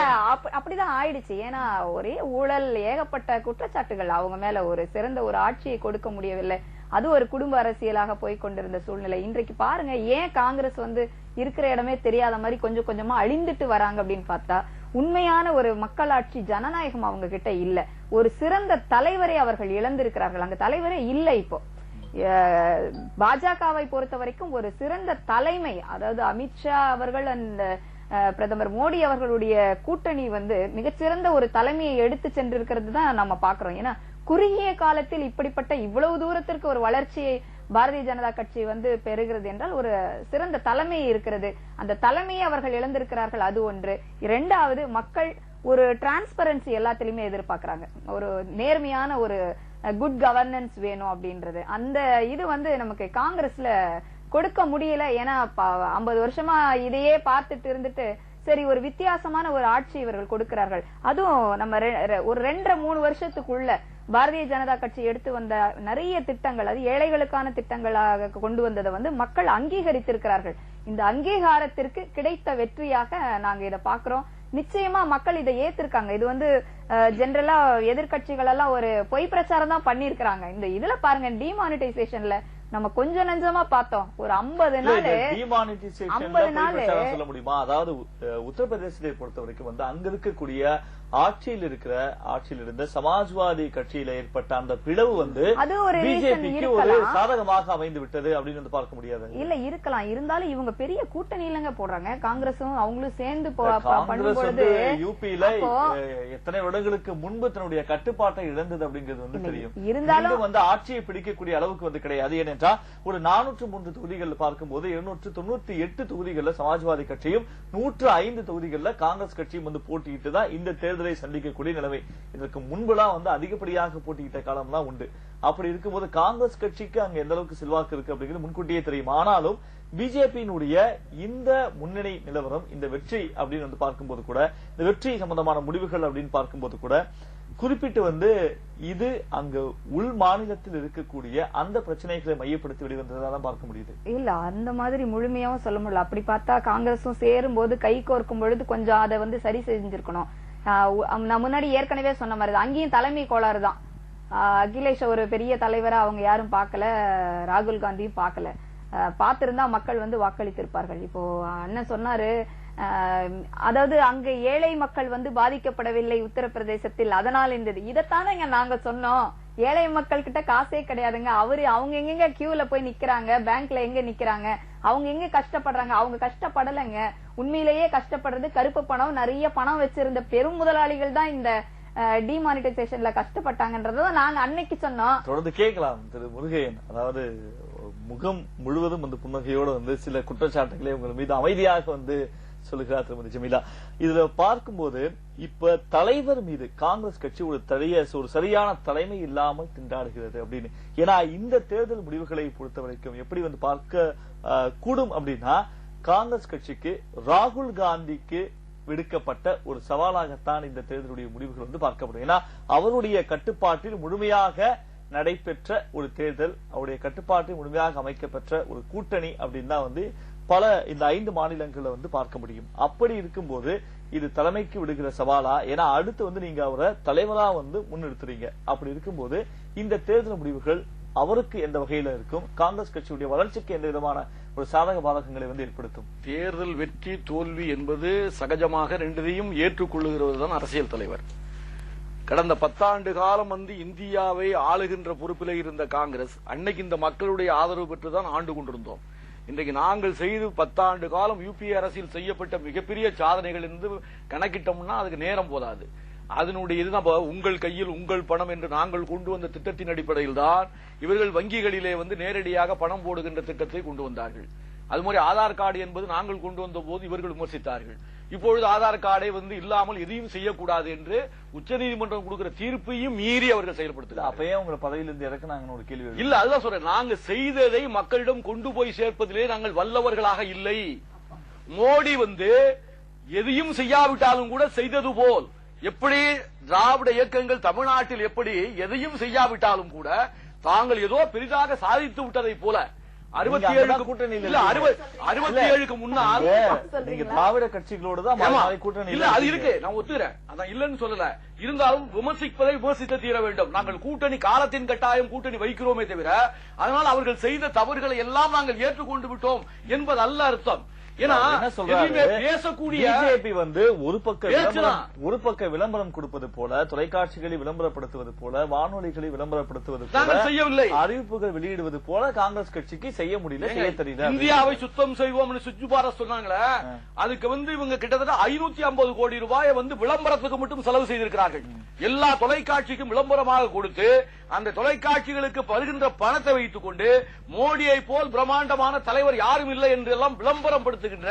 அப்படிதான் ஆயிடுச்சு. ஏன்னா ஒரே ஊழல், ஏகப்பட்ட குற்றச்சாட்டுகள் அவங்க மேல. ஒரு சிறந்த ஒரு ஆட்சியை கொடுக்க முடியவில்லை. அது ஒரு குடும்ப அரசியலாக போய் கொண்டிருந்த சூழ்நிலை. இன்றைக்கு பாருங்க, ஏன் காங்கிரஸ் வந்து இருக்கிற இடமே தெரியாத மாதிரி கொஞ்சம் கொஞ்சமா அழிந்துட்டு வராங்க அப்படின்னு பார்த்தா, உண்மையான ஒரு மக்களாட்சி ஜனநாயகம் அவங்க கிட்ட இல்ல. ஒரு சிறந்த தலைவரை அவர்கள் இழந்திருக்கிறார்கள். அங்க தலைவரே இல்ல. இப்போ பாஜகவை பொறுத்த வரைக்கும் ஒரு சிறந்த தலைமை, அதாவது அமித்ஷா அவர்கள் அந்த பிரதமர் மோடி அவர்களுடைய கூட்டணி வந்து மிகச்சிறந்த ஒரு தலைமையை எடுத்து சென்றிருக்கிறது தான் நம்ம பாக்குறோம். ஏன்னா குறுகிய காலத்தில் இப்படிப்பட்ட இவ்வளவு தூரத்திற்கு ஒரு வளர்ச்சியை பாரதிய ஜனதா கட்சி வந்து பெறுகிறது என்றால் ஒரு சிறந்த தலைமை இருக்கிறது. அந்த தலைமையை அவர்கள் இழந்திருக்கிறார்கள். அது ஒன்று. இரண்டாவது, மக்கள் ஒரு டிரான்ஸ்பரன்சி எல்லாத்திலுமே எதிர்பார்க்கிறாங்க. ஒரு நேர்மையான ஒரு குட் கவர்னன்ஸ் வேணும் அப்படின்றது. அந்த இது வந்து நமக்கு காங்கிரஸ்ல கொடுக்க முடியல. ஏன்னா 50 வருஷமா இதையே பார்த்துட்டு இருந்துட்டு சரி ஒரு வித்தியாசமான ஒரு ஆட்சி இவர்கள் கொடுக்கிறார்கள். அதுவும் நம்ம ஒரு 2-3 வருஷத்துக்குள்ள பாரதிய ஜனதா கட்சி எடுத்து வந்த நிறைய திட்டங்கள், அது ஏழைகளுக்கான திட்டங்களாக கொண்டு வந்ததை வந்து மக்கள் அங்கீகரித்திருக்கிறார்கள். இந்த அங்கீகாரத்திற்கு கிடைத்த வெற்றியாக நாங்க இதை பாக்குறோம். நிச்சயமா மக்கள் இதை ஏத்திருக்காங்க. இது வந்து ஜெனரலா எதிர்கட்சிகள் எல்லாம் ஒரு பொய் பிரச்சாரம் தான் பண்ணிருக்காங்க. இந்த இதுல பாருங்க, டிமானிட்டைசேஷன்ல நம்ம கொஞ்சம் நஞ்சமா பார்த்தோம். ஒரு 50 நாள் சொல்ல முடியுமா? அதாவது உத்தரப்பிரதேசத்தை பொறுத்த வரைக்கும் வந்து அங்க இருக்கக்கூடிய ஆட்சியில் இருந்த சமாஜ்வாதி கட்சியில ஏற்பட்ட அந்த பிளவு வந்து பிஜேபிக்கு ஒரு சாதகமாக அமைந்து விட்டது அப்படின்னு வந்து பார்க்க முடியாது. இல்ல இருக்கலாம். இருந்தாலும் இவங்க பெரிய கூட்டணி இல்லங்க போடுறாங்க. காங்கிரஸும் அவங்களும் சேர்ந்து பண்ணும்போது யூபியில எத்தனை வருடங்களுக்கு முன்பு தன்னுடைய கட்டுப்பாட்டை இழந்தது அப்படிங்கிறது வந்து தெரியும். இருந்தாலும் வந்து ஆட்சியை பிடிக்கக்கூடிய அளவுக்கு வந்து கிடையாது. ஏனென்றால் ஒரு 403 தொகுதிகள் பார்க்கும்போது 298 தொகுதிகள்ல சமாஜ்வாதி கட்சியும் 105 தொகுதிகள்ல காங்கிரஸ் கட்சியும் வந்து போட்டியிட்டு தான் இந்த தேர்தலை சந்திக்கக்கூடிய நிலைமை. இதற்கு முன்பெல்லாம் வந்து அதிகப்படியாக போட்டியிட்ட காலம்லாம் உண்டு. அப்படி இருக்கும்போது காங்கிரஸ் கட்சிக்கு அங்க எந்த அளவுக்கு செல்வாக்கு இருக்கு அப்படிங்கிறது முன்கூட்டியே தெரியும். ஆனாலும் பிஜேபியினுடைய இந்த முன்னணி நிலவரம், இந்த வெற்றி அப்படின்னு வந்து பார்க்கும்போது கூட, இந்த வெற்றி சம்பந்தமான முடிவுகள் அப்படின்னு பார்க்கும்போது கூட குறிப்பிட்டு இது அங்க உள் மாநிலத்தில் இருக்கக்கூடிய அந்த பிரச்சனைகளை மையப்படுத்தி வெளிவந்ததான் பார்க்க முடியுது. இல்ல அந்த மாதிரி முழுமையாவும் சொல்ல முடியல. அப்படி பார்த்தா காங்கிரஸும் சேரும் போது கை கோர்க்கும் பொழுது கொஞ்சம் அதை சரி செஞ்சிருக்கணும். நான் முன்னாடி ஏற்கனவே சொன்ன மாதிரி அங்கேயும் தலைமை கோளாறு தான். அகிலேஷ் ஒரு பெரிய தலைவரா அவங்க யாரும் பார்க்கல, ராகுல் காந்தியும் பார்க்கல. பார்த்திருந்தா மக்கள் வாக்களித்திருப்பார்கள். இப்போ அண்ணன் சொன்னாரு, அதாவது அங்க ஏழை மக்கள் பாதிக்கப்படவில்லை உத்தரப்பிரதேசத்தில், அதனால் இருந்தது. இதைத்தானே நாங்க சொன்னோம். ஏழை மக்கள் கிட்ட காசே கிடையாதுங்க. அவங்க எங்க கியூல போய் நிக்கிறாங்க, பேங்க்ல எங்க நிக்கிறாங்க, அவங்க எங்க கஷ்டப்படுறாங்க. அவங்க கஷ்டப்படலைங்க. உண்மையிலேயே கஷ்டப்படுறது கருப்பு பணம், நிறைய பணம் வச்சிருந்த பெரும் முதலாளிகள் தான் இந்த டிமானிட்டைசேஷன்ல கஷ்டப்பட்டாங்கன்றத நாங்க அன்னைக்கு சொன்னோம். தொடர்ந்து கேட்கலாம் திரு முருகையன். அதாவது முகம் முழுவதும் புன்னகையோட சில குற்றச்சாட்டுகளை உங்கள் மீது அமைதியாக சொல்லுகிறார் திருமதி ஜமீலா. இதுல பார்க்கும்போது இப்ப தலைவர் மீது காங்கிரஸ் கட்சி ஒரு சரியான தலைமை இல்லாமல் திண்டாடுகிறது அப்படின்னு. ஏன்னா இந்த தேர்தல் முடிவுகளை பொறுத்த வரைக்கும் எப்படி பார்க்க கூடும் அப்படின்னா, காங்கிரஸ் கட்சிக்கு ராகுல் காந்திக்கு விடுக்கப்பட்ட ஒரு சவாலாகத்தான் இந்த தேர்தலுடைய முடிவுகள் பார்க்கப்படும். ஏன்னா அவருடைய கட்டுப்பாட்டில் முழுமையாக நடைபெற்ற ஒரு தேர்தல், அவருடைய கட்டுப்பாட்டில் முழுமையாக அமைக்கப்பெற்ற ஒரு கூட்டணி அப்படின்னு தான் பல இந்த 5 மாநிலங்களை பார்க்க முடியும். அப்படி இருக்கும்போது இது தலைமைக்கு விடுகிற சவாலா? ஏன்னா அடுத்து நீங்க அவரை தலைவரா முன்னிறுத்துறீங்க. அப்படி இருக்கும்போது இந்த தேர்தல் முடிவுகள் அவருக்கு எந்த வகையில இருக்கும்? காங்கிரஸ் கட்சியுடைய வளர்ச்சிக்கு எந்த விதமான ஒரு சாதக பாதகங்களை ஏற்படுத்தும்? தேர்தல் வெற்றி தோல்வி என்பது சகஜமாக ரெண்டையும் ஏற்றுக்கொள்ளுகிறதுதான் அரசியல் தலைவர். கடந்த 10 ஆண்டு காலம் இந்தியாவை ஆளுகின்ற பொறுப்பில் இருந்த காங்கிரஸ் அன்னைக்கு இந்த மக்களுடைய ஆதரவு பெற்றுதான் ஆண்டு கொண்டிருந்தோம். இன்றைக்கு நாங்கள் செய்து 10 ஆண்டு காலம் யூபிஏ அரசில் செய்யப்பட்ட மிகப்பெரிய சாதனைகள் என்று கணக்கிட்டோம்னா அதுக்கு நேரம் போதாது. அதனுடைய இதுதான் உங்கள் கையில் உங்கள் பணம் என்று நாங்கள் கொண்டு வந்த திட்டத்தின் அடிப்படையில் தான் இவர்கள் வங்கிகளிலே நேரடியாக பணம் போடுகின்ற திட்டத்தை கொண்டு வந்தார்கள். அது மாதிரி ஆதார் கார்டு என்பது நாங்கள் கொண்டு வந்த போது இவர்கள் விமர்சித்தார்கள். இப்பொழுது ஆதார் கார்டை இல்லாமல் எதையும் செய்யக்கூடாது என்று உச்சநீதிமன்றம் கொடுக்கிற தீர்ப்பையும் மீறி அவர்கள் செயல்படுத்துகிறார். அப்பயே உங்களை பதவியிலிருந்து இறக்குனாங்கன்னு ஒரு கேள்வி இல்ல. அதுதான் சொல்றேன், நாங்க செய்ததை மக்களிடம் கொண்டு போய் சேர்ப்பதிலே நாங்கள் வல்லவர்களாக இல்லை. மோடி எதையும் செய்யாவிட்டாலும் கூட செய்தது போல், எப்படி திராவிட இயக்கங்கள் தமிழ்நாட்டில் எப்படி எதையும் செய்யாவிட்டாலும் கூட தாங்கள் ஏதோ பெரிதாக சாதித்து விட்டதை போல 67க்கு முன்னால் திராவிட கட்சிகளோடு தான் கூட்டணி இல்ல, அது இருக்கு, நான் ஒத்துக்கிறேன், அதான் இல்லன்னு சொல்லல. இருந்தாலும் விமர்சிப்பதை விமர்சித்து தீர வேண்டும். நாங்கள் கூட்டணி காலத்தின் கட்டாயம் கூட்டணி வைக்கிறோமே தவிர அதனால் அவர்கள் செய்த தவறுகளை எல்லாம் நாங்கள் ஏற்றுக்கொண்டு விட்டோம் என்பது அல்ல அர்த்தம். பேசக்கூடிய பிஜேபி ஒரு பக்க விளம்பரம் கொடுப்பது போல, தொலைக்காட்சிகளை விளம்பரப்படுத்துவது போல, வானொலிகளை விளம்பரப்படுத்துவது போல, செய்யவில்லை, அறிவிப்புகள் வெளியிடுவது போல காங்கிரஸ் கட்சிக்கு செய்ய முடியல, செய்ய தெரியல. இந்தியாவை சுத்தம் செய்வோம் சுஜு பாரத் சொன்னாங்களே, அதுக்கு இவங்க கிட்டத்தட்ட 550 கோடி ரூபாயை விளம்பரத்துக்கு மட்டும் செலவு செய்திருக்கிறார்கள். எல்லா தொலைக்காட்சிக்கும் விளம்பரமாக கொடுத்து அந்த தொலைக்காட்சிகளுக்கு வருகின்ற பணத்தை வைத்துக் கொண்டு மோடியை போல் பிரம்மாண்டமான தலைவர் யாரும் இல்லை என்று எல்லாம் விளம்பரம் படுத்துகின்ற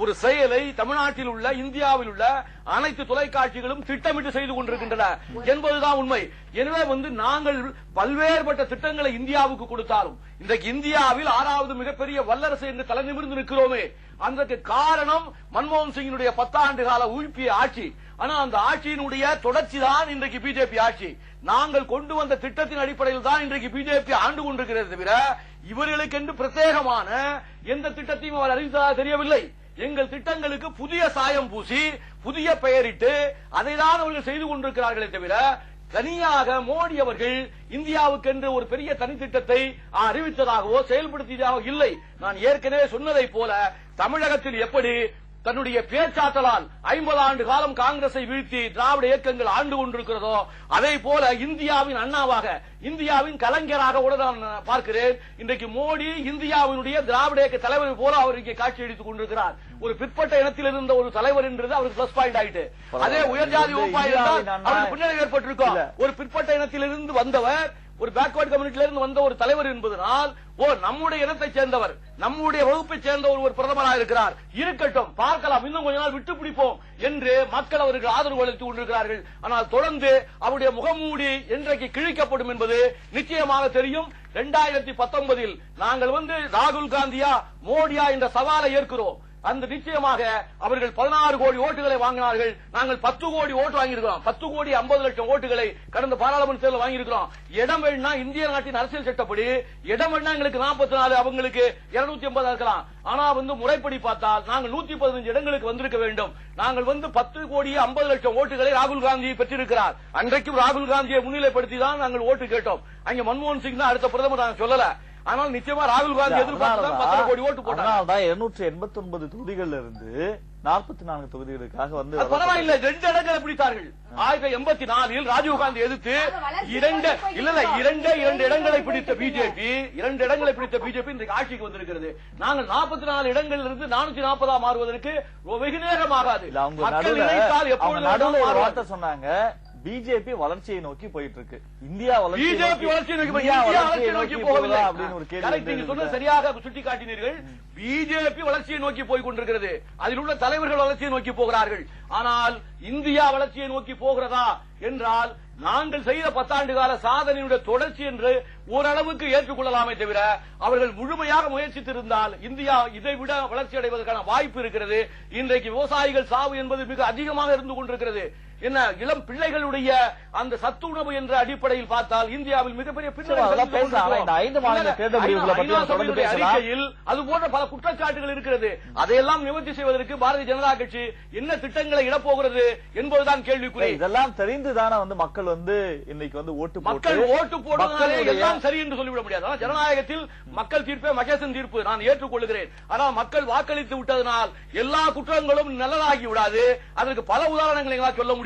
ஒரு செயலை தமிழ்நாட்டில் உள்ள இந்தியாவில் உள்ள அனைத்து தொலைக்காட்சிகளும் திட்டமிட்டு செய்து கொண்டிருக்கின்றன என்பதுதான் உண்மை. எனவே நாங்கள் பல்வேறுபட்ட திட்டங்களை இந்தியாவுக்கு கொடுத்தாலும் இன்றைக்கு இந்தியாவில் 6வது மிகப்பெரிய வல்லரசு என்று தலை நிமிர்ந்து நிற்கிறோமே, அதற்கு காரணம் மன்மோகன் சிங்கினுடைய 10 ஆண்டு கால யூபிஏ ஆட்சி. ஆனா அந்த ஆட்சியினுடைய தொடர்ச்சி தான் இன்றைக்கு பிஜேபி ஆட்சி. நாங்கள் கொண்டு வந்த திட்டத்தின் அடிப்படையில் தான் இன்றைக்கு பிஜேபி ஆண்டு கொண்டிருக்கிறது தவிர இவர்களுக்கென்று பிரத்யேகமான எந்த திட்டத்தையும் அவர் அறிவித்ததாக தெரியவில்லை. எங்கள் திட்டங்களுக்கு புதிய சாயம் பூசி புதிய பெயரிட்டு அதைதான் அவர்கள் செய்து கொண்டிருக்கிறார்களே தவிர தனியாக மோடி அவர்கள் இந்தியாவுக்கென்று ஒரு பெரிய தனித்திட்டத்தை அறிவித்ததாகவோ செயல்படுத்தியதாகவோ இல்லை. நான் ஏற்கனவே சொன்னதை போல தமிழகத்தில் எப்படி தன்னுடைய பேச்சாற்றலால் 50 ஆண்டு காலம் காங்கிரஸை வீழ்த்தி திராவிட இயக்கங்கள் ஆண்டு கொண்டிருக்கிறதோ அதே போல இந்தியாவின் அண்ணாவாக, இந்தியாவின் கலைஞராக கூட நான் பார்க்கிறேன். இன்றைக்கு மோடி இந்தியாவினுடைய திராவிட இயக்க தலைவர் போல அவர் இங்கே காட்சி அளித்துக் கொண்டிருக்கிறார். ஒரு பிற்பட்ட இனத்தில் இருந்த ஒரு தலைவர் என்றது அவருக்கு பிளஸ் பாயிண்ட் ஆயிட்டு, அதே உயர்ஜாதி வகுப்பாக அவருக்கு பின்னணி ஏற்பட்டிருக்கும். ஒரு பிற்பட்ட இனத்திலிருந்து வந்தவர் ஒரு பேக்வர்ட் கம்யூனிட்டில இருந்து வந்த ஒரு தலைவர் என்பதனால் நம்முடைய இனத்தை சேர்ந்தவர், நம்முடைய வகுப்பை சேர்ந்த ஒரு பிரதமராக இருக்கிறார், இருக்கட்டும் பார்க்கலாம், இன்னும் கொஞ்ச நாள் விட்டு பிடிப்போம் என்று மக்கள் அவருக்கு ஆதரவு அளித்துக் கொண்டிருக்கிறார்கள். ஆனால் தொடர்ந்து அவருடைய முகமூடி என்றைக்கு கிழிக்கப்படும் என்பது நிச்சயமாக தெரியும். 2019 நாங்கள் ராகுல் காந்தியா மோடியா என்ற சவாலை ஏற்கிறோம். அந்த நிச்சயமாக அவர்கள் 16 கோடி ஓட்டுகளை வாங்கினார்கள். நாங்கள் 10 கோடி ஓட்டு வாங்கியிருக்கிறோம். 10 கோடி 50 லட்சம் ஓட்டுகளை கடந்த பாராளுமன்ற தேர்தல் வாங்கியிருக்கிறோம். இடம் வேணா இந்திய நாட்டின் அரசியல் சட்டப்படி இடம் வேணா எங்களுக்கு 44, அவங்களுக்கு 280 இருக்கலாம். ஆனா முறைப்படி பார்த்தால் நாங்கள் 115 இடங்களுக்கு வந்திருக்க வேண்டும். நாங்கள் 10 கோடி 50 லட்சம் ஓட்டுகளை ராகுல் காந்தி பெற்றிருக்கிறார். அன்றைக்கும் ராகுல் காந்தியை முன்னிலைப்படுத்தி தான் நாங்கள் ஓட்டு கேட்டோம். அங்க மன்மோகன் சிங் தான் அடுத்த பிரதமர் நாங்கள் சொல்லல. ஆனால் நிச்சயமா ராகுல் காந்தி எதிர்பார்த்து 10 கோடி ஓட்டு போட்டாங்க. 289 தொகுதிகள்ல இருந்து 44 தொகுதிகளுக்காக பரவாயில்லை, 2 இடங்களை பிடித்தார்கள். 1984 ராஜீவ் காந்தி எதிர்த்து 2 இடங்களை பிடித்த பிஜேபி 2 இடங்களை பிடித்த பிஜேபி இன்றைக்கு ஆட்சிக்கு வந்திருக்கிறது. நாங்கள் 44 இடங்களில் இருந்து 440 மாறுவதற்கு வெகு நேரம் ஆகாது. மக்கள் நினைத்தால் எப்பொழுது சொன்னாங்க பிஜேபி வளர்ச்சியை நோக்கி போயிட்டு இருக்கு, இந்தியா பிஜேபி வளர்ச்சியை நோக்கி போகவில்லை அப்படின்னு ஒரு கேள்வி நீங்க சொன்ன சரியாக சுட்டிக்காட்டினீர்கள். பிஜேபி வளர்ச்சியை நோக்கி போய் கொண்டிருக்கிறது, அதில் உள்ள தலைவர்கள் வளர்ச்சியை நோக்கி போகிறார்கள். ஆனால் இந்தியா வளர்ச்சியை நோக்கி போகிறதா என்றால் நாங்கள் செய்த 10 ஆண்டு கால சாதனையுடைய தொடர்ச்சி என்று ஓரளவுக்கு ஏற்றுக்கொள்ளலாமே தவிர அவர்கள் முழுமையாக முயற்சித்திருந்தால் இந்தியா இதைவிட வளர்ச்சி அடைவதற்கான வாய்ப்பு இருக்கிறது. இன்றைக்கு விவசாயிகள் சாவு என்பது மிக அதிகமாக இருந்து கொண்டிருக்கிறது. என்ன இளம் பிள்ளைகளுடைய அந்த சத்துணவு என்ற அடிப்படையில் பார்த்தால் இந்தியாவில் மிகப்பெரிய அறிக்கையில் அது போன்ற பல குற்றச்சாட்டுகள் இருக்கிறது. அதையெல்லாம் நிவர்த்தி செய்வதற்கு பாரதிய ஜனதா கட்சி என்ன திட்டங்களை இடப்போகிறது என்பதுதான் கேள்விக்குறி. இதெல்லாம் தெரிந்துதான மக்கள் இன்னைக்கு ஓட்டு போடுவதாலே எல்லாம் சரி என்று சொல்லிவிட முடியாது. ஜனநாயகத்தில் மக்கள் தீர்ப்பே மகேசன் தீர்ப்பு, நான் ஏற்றுக்கொள்கிறேன். ஆனால் மக்கள் வாக்களித்து விட்டதனால் எல்லா குற்றங்களும் நல்லதாகி விடாது. அதற்கு பல உதாரணங்களை சொல்ல முடியும்.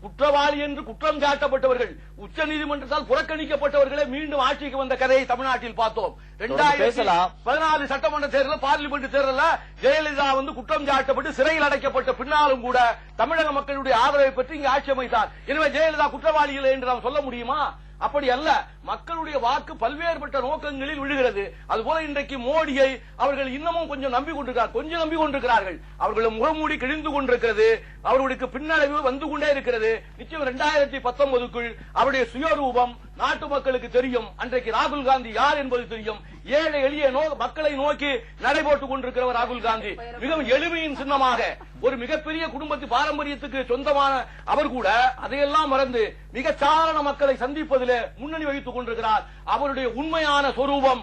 குற்றவாளி என்று குற்றம் சாட்டப்பட்டவர்கள் உச்ச நீதிமன்றத்தால் புறக்கணிக்கப்பட்டவர்களே மீண்டும் ஆட்சிக்கு வந்த கதையை தமிழ்நாட்டில் பார்த்தோம். 2014 சட்டமன்ற தேர்தல், பார்லிமெண்ட் தேர்தலில் ஜெயலலிதா குற்றம் சாட்டப்பட்டு சிறையில் அடைக்கப்பட்ட பின்னாலும் கூட தமிழக மக்களுடைய ஆதரவை பெற்று இங்கு ஆட்சி அமைத்தார். எனவே ஜெயலலிதா குற்றவாளி இல்லை என்று நாம் சொல்ல முடியுமா? அப்படி அல்ல. மக்களுடைய வாக்கு பல்வேறுபட்ட நோக்கங்களில் விழுகிறது. அதுபோல இன்றைக்கு மோடியை அவர்கள் இன்னமும் கொஞ்சம் நம்பிக்கொண்டிருக்கிறார்கள். அவர்கள் முகமூடி கிழிந்து கொண்டிருக்கிறது. அவர்களுக்கு பின்னடைவு வந்து கொண்டே இருக்கிறது. நிச்சயம் 2019க்குள் அவருடைய சுயரூபம் நாட்டு மக்களுக்கு தெரியும். அன்றைக்கு ராகுல் காந்தி யார் என்பது தெரியும். ஏழை எளிய மக்களை நோக்கி நடைபோட்டுக் கொண்டிருக்கிறவர் ராகுல் காந்தி. மிகவும் எளிமையின் சின்னமாக ஒரு மிகப்பெரிய குடும்பத்து பாரம்பரியத்துக்கு சொந்தமான அவர் கூட அதையெல்லாம் மறந்து மிக சாதாரண மக்களை சந்திப்பதில் முன்னணி வகித்துக் கொண்டிருக்கிறார். அவருடைய உண்மையான சொரூபம்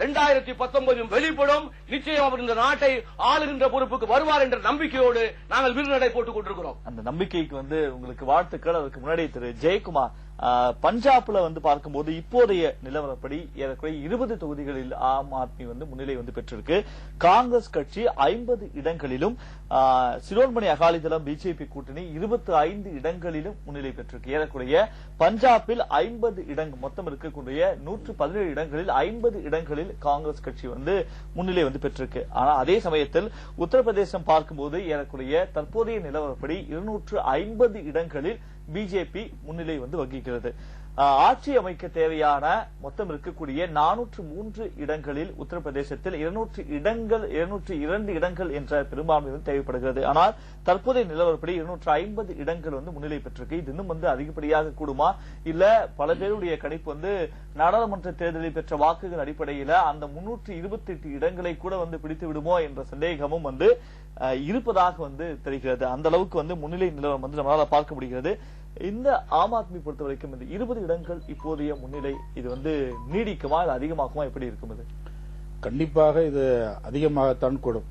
2019 வெளிப்படும். நிச்சயம் அவர் இந்த நாட்டை ஆளுகின்ற பொறுப்புக்கு வருவார் என்ற நம்பிக்கையோடு நாங்கள் விருநடை போட்டுக் கொண்டிருக்கிறோம். அந்த நம்பிக்கைக்கு உங்களுக்கு வாழ்த்துக்கள். அதுக்கு முன்னாடி திரு ஜெயக்குமார், பஞ்சாப்ல பார்க்கும்போது இப்போதைய நிலவரப்படி ஏறக்குறைய 20 தொகுதிகளில் ஆம் ஆத்மி முன்னிலை பெற்றிருக்கு. காங்கிரஸ் கட்சி 50 இடங்களிலும், சிரோன்மணி அகாலிதளம் பிஜேபி கூட்டணி 25 இடங்களிலும் முன்னிலை பெற்றிருக்கு. ஏறக்குறைய பஞ்சாபில் 50 இடங்கள் மொத்தம் இருக்கக்கூடிய 117 இடங்களில் 50 இடங்களில் காங்கிரஸ் கட்சி முன்னிலை பெற்றிருக்கு. ஆனா அதே சமயத்தில் உத்தரப்பிரதேசம் பார்க்கும்போது ஏறக்குறைய தற்போதைய நிலவரப்படி 250 இடங்களில் பிஜேபி முன்னிலை வகிக்கிறது. ஆட்சி அமைக்க தேவையான மொத்தம் இருக்கக்கூடிய 403 இடங்களில் உத்தரப்பிரதேசத்தில் 202 இடங்கள் என்ற பெரும்பான்மை தேவைப்படுகிறது. ஆனால் தற்போதைய நிலவரப்படி 250 இடங்கள் முன்னிலை பெற்றிருக்கு. இது இன்னும் அதிகப்படியாக கூடுமா, இல்ல பல பேருடைய கணிப்பு நாடாளுமன்ற தேர்தலில் பெற்ற வாக்குகள் அடிப்படையில் அந்த 328 இடங்களை கூட பிடித்து விடுமோ என்ற சந்தேகமும் இருப்பதாக தெரிகிறது. அந்த அளவுக்கு முன்னிலை நிலவரம் நம்மளால பார்க்க முடிகிறது. இந்த ஆம் ஆத்மி பொறுத்த வரைக்கும் இந்த 20 இடங்கள் இப்போதைய முன்னிலை இது நீடிக்குமா, இது அதிகமாகுமா, எப்படி இருக்கும்? இது கண்டிப்பாக இது அதிகமாகத்தான் கூடும்.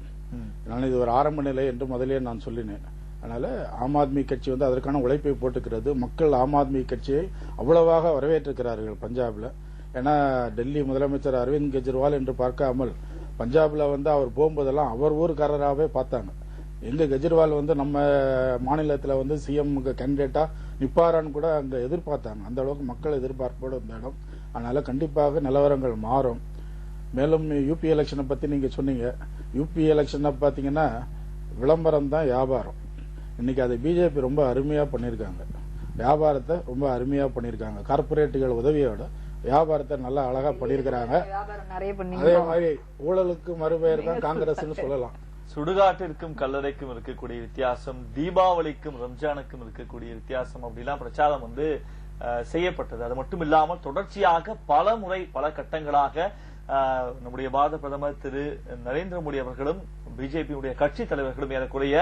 இது ஒரு ஆரம்ப நிலை என்று முதலே நான் சொல்லினேன். அதனால ஆம் ஆத்மி கட்சி அதற்கான உழைப்பை போட்டுக்கிறது. மக்கள் ஆம் ஆத்மி கட்சியை அவ்வளவாக வரவேற்றிருக்கிறார்கள் பஞ்சாப்ல. ஏன்னா டெல்லி முதலமைச்சர் அரவிந்த் கெஜ்ரிவால் என்று பார்க்காமல் பஞ்சாப்ல அவர் போகும்போதெல்லாம் அவர் ஊருக்காரராகவே பார்த்தாங்க. எங்க கெஜ்ரிவால் நம்ம மாநிலத்தில் சிஎம் கேண்டிடேட்டா நிப்பாரான்னு கூட அங்க எதிர்பார்த்தாங்க. அந்த அளவுக்கு மக்கள் எதிர்பார்ப்போடு இந்த இடம். அதனால கண்டிப்பாக நிலவரங்கள் மாறும். மேலும் யூபி எலெக்ஷனை பத்தி நீங்க சொன்னீங்க. யூபி எலெக்ஷனை பாத்தீங்கன்னா விளம்பரம் தான் வியாபாரம். இன்னைக்கு அதை பிஜேபி ரொம்ப அருமையா பண்ணிருக்காங்க. வியாபாரத்தை ரொம்ப அருமையா பண்ணிருக்காங்க. கார்பரேட்டுகள் உதவியோட வியாபாரத்தை நல்லா அழகா பண்ணிருக்கிறாங்க. அதே மாதிரி ஊழலுக்கு மறுபெயர் தான் காங்கிரஸ் சொல்லலாம். சுடுகாட்டிற்கும் கல்லறைக்கும் இருக்கக்கூடிய வித்தியாசம், தீபாவளிக்கும் ரம்ஜானுக்கும் இருக்கக்கூடிய வித்தியாசம் அப்படிலாம் பிரச்சாரம் செய்யப்பட்டது. அது மட்டும் இல்லாமல் தொடர்ச்சியாக பல முறை பல கட்டங்களாக நம்முடைய பாரத பிரதமர் திரு நரேந்திர மோடி அவர்களும் பிஜேபியுடைய கட்சி தலைவர்களும் ஏறக்குறைய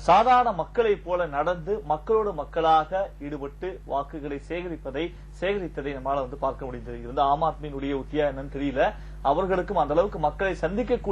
சாதாரண மக்களை போல நடந்து மக்களோடு மக்களாக ஈடுபட்டு வாக்குகளை சேகரித்ததை நம்மால பார்க்க முடிந்தது. ஆம் ஆத்மியினுடைய உத்தியா என்னன்னு தெரியல. அவர்களுக்கும் அந்த அளவுக்கு மக்களை சந்திக்கக்கூடிய